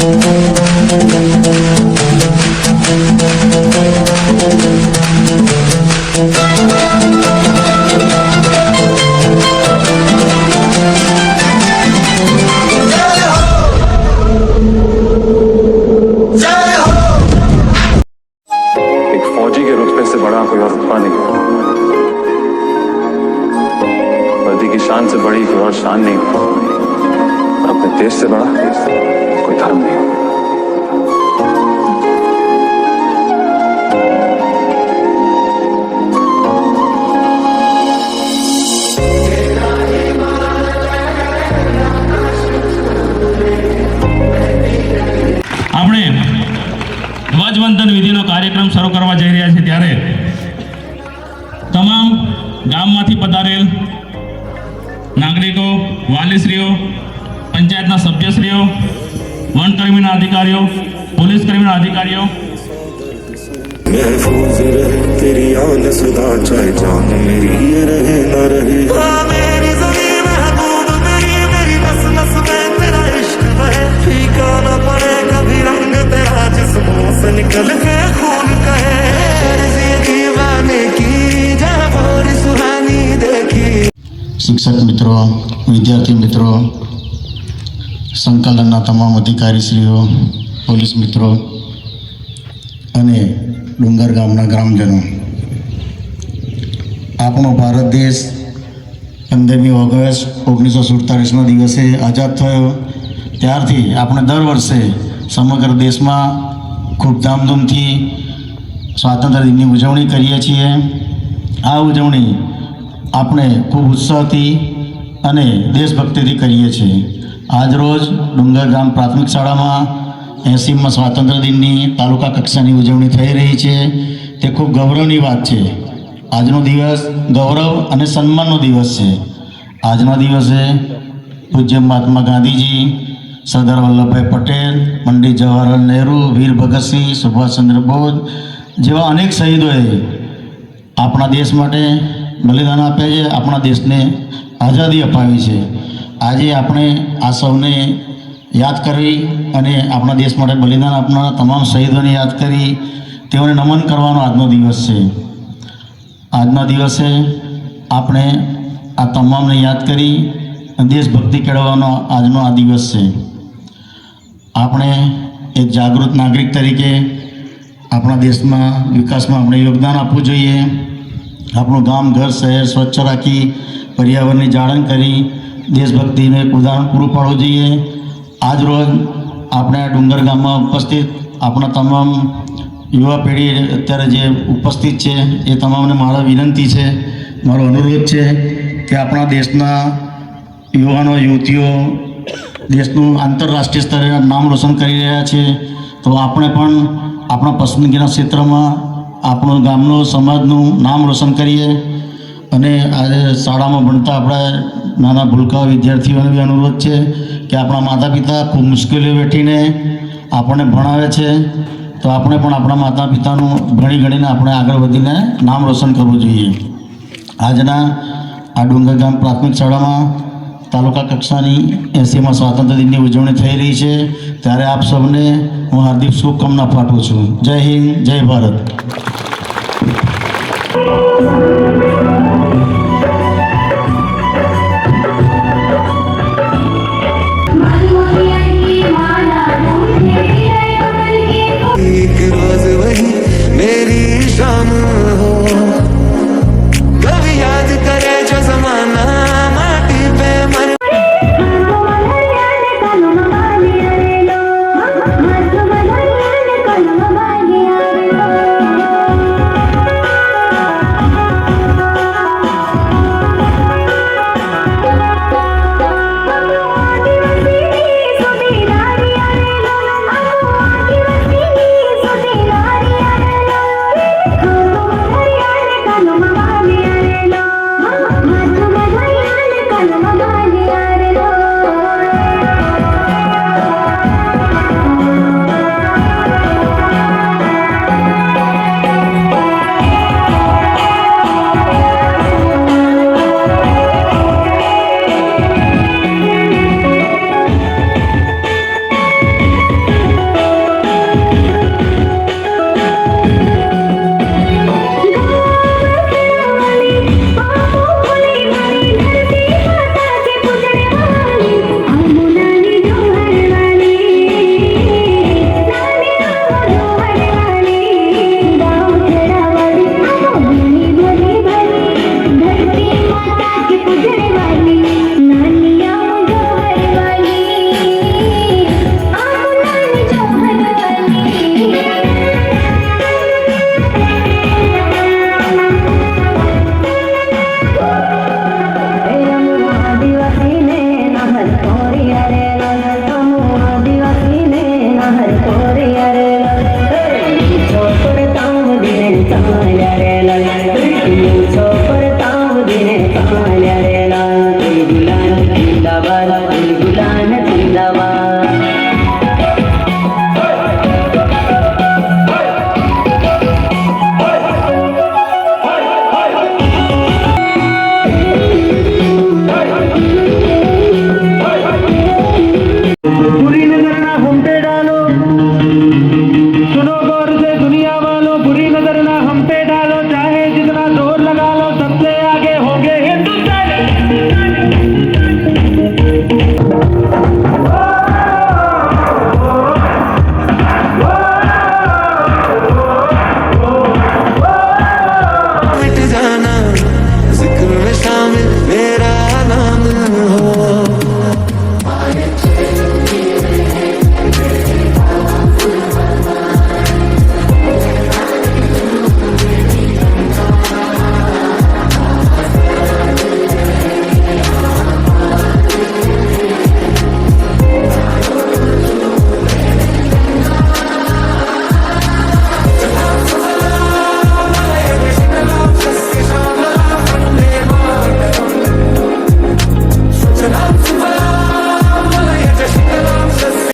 फौजी के रुतबे से बड़ा कोई और रुतबा नहीं, वर्दी की शान से बड़ी कोई और शान नहीं, और अपने देश से बड़ा कोई धर्म नहीं। આપણે ધ્વજવંદન વિધિનો કાર્યક્રમ શરૂ કરવા જઈ રહ્યા છે ત્યારે તમામ ગામમાંથી પધારેલ નાગરિકો, વાલીશ્રીઓ, પંચાયતના સભ્યશ્રીઓ, વનકર્મીના અધિકારીઓ, પોલીસ કર્મીના અધિકારીઓ, महफूज रहे तेरी आन सदा, चाहे जान मेरी ये रहे न रहे। मेरी ज़मीन महबूब मेरी, मेरी नस नस में तेरा इश्क बहे, फीका न पड़े कभी रंग तेरा जिस्मों से निकल के खून कहे। ये दीवाने की जहाँ भोर सुहानी देखी। शिक्षक मित्रों, विद्यार्थी मित्रों, संकलनના તમામ અધિકારીશ્રીઓ, પોલીસ મિત્રો અને ડુંગર ગામના ગ્રામજનો, આપણો ભારત દેશ 15મી ઓગસ્ટ 1947ના દિવસે આઝાદ થયો ત્યારથી આપણે દર વર્ષે સમગ્ર દેશમાં ખૂબ ધામધૂમથી સ્વાતંત્ર્ય દિનની ઉજવણી કરીએ છીએ। આ ઉજવણી આપણે ખૂબ ઉત્સાહથી અને દેશભક્તિથી કરીએ છીએ। આજરોજ ડુંગર ગામ પ્રાથમિક શાળામાં 80મા સ્વાતંત્ર્ય દિનની તાલુકા કક્ષાની ઉજવણી થઈ રહી છે। તે ખૂબ ગૌરવની વાત છે। આજનો દિવસ ગૌરવ અને સન્માનનો દિવસ છે। આજના દિવસે પૂજ્ય મહાત્મા ગાંધીજી, સરદાર વલ્લભભાઈ પટેલ, પંડિત જવાહરલાલ નહેરુ, વીર ભગતસિંહ, સુભાષચંદ્ર બોઝ જેવા અનેક શહીદોએ આપણા દેશ માટે બલિદાન આપ્યા છે, આપણા દેશને આઝાદી અપાવી છે। આજે આપણે આ સૌને યાદ કરી અને આપણા દેશ માટે બલિદાન આપનારા તમામ શહીદોને યાદ કરી તેઓને નમન કરવાનો આજનો દિવસ છે। આજના દિવસે આપણે આ તમામને યાદ કરી દેશભક્તિ કેળવવાનો આજનો આ દિવસ છે। આપણે એક જાગૃત નાગરિક તરીકે આપણા દેશમાં વિકાસમાં આપણે યોગદાન આપવું જોઈએ। આપણું ગામ, ઘર, શહેર સ્વચ્છ રાખી પર્યાવરણની જાળવણી કરી દેશભક્તિનું એક ઉદાહરણ પૂરું પાડવું જોઈએ। આજ રોજ આપણે આ ડુંગર ગામમાં ઉપસ્થિત આપણા તમામ યુવા પેઢી અત્યારે જે ઉપસ્થિત છે એ તમામને મારા વિનંતી છે, મારો અનુરોધ છે કે આપણા દેશના યુવાનો યુવતીઓ દેશનું આંતરરાષ્ટ્રીય સ્તરે નામ રોશન કરી રહ્યા છે, તો આપણે પણ આપણા પસંદગીના ક્ષેત્રમાં આપણું ગામનું, સમાજનું નામ રોશન કરીએ। અને આજે શાળામાં ભણતા આપણા નાના ભૂલકા વિદ્યાર્થીઓને બી અનુરોધ છે કે આપણા માતા પિતા ખૂબ મુશ્કેલીઓ વેઠીને આપણને ભણાવે છે, તો આપણે પણ આપણા માતા પિતાનું ભણી ગણીને આપણે આગળ વધીને નામ રોશન કરવું જોઈએ। આજના આ ડુંગર ગામ પ્રાથમિક શાળામાં તાલુકા કક્ષાની 80મા સ્વાતંત્ર્ય દિનની ઉજવણી થઈ રહી છે, ત્યારે આપ સૌને હું હાર્દિક શુભકામના પાઠવું છું। જય હિન્દ, જય ભારત।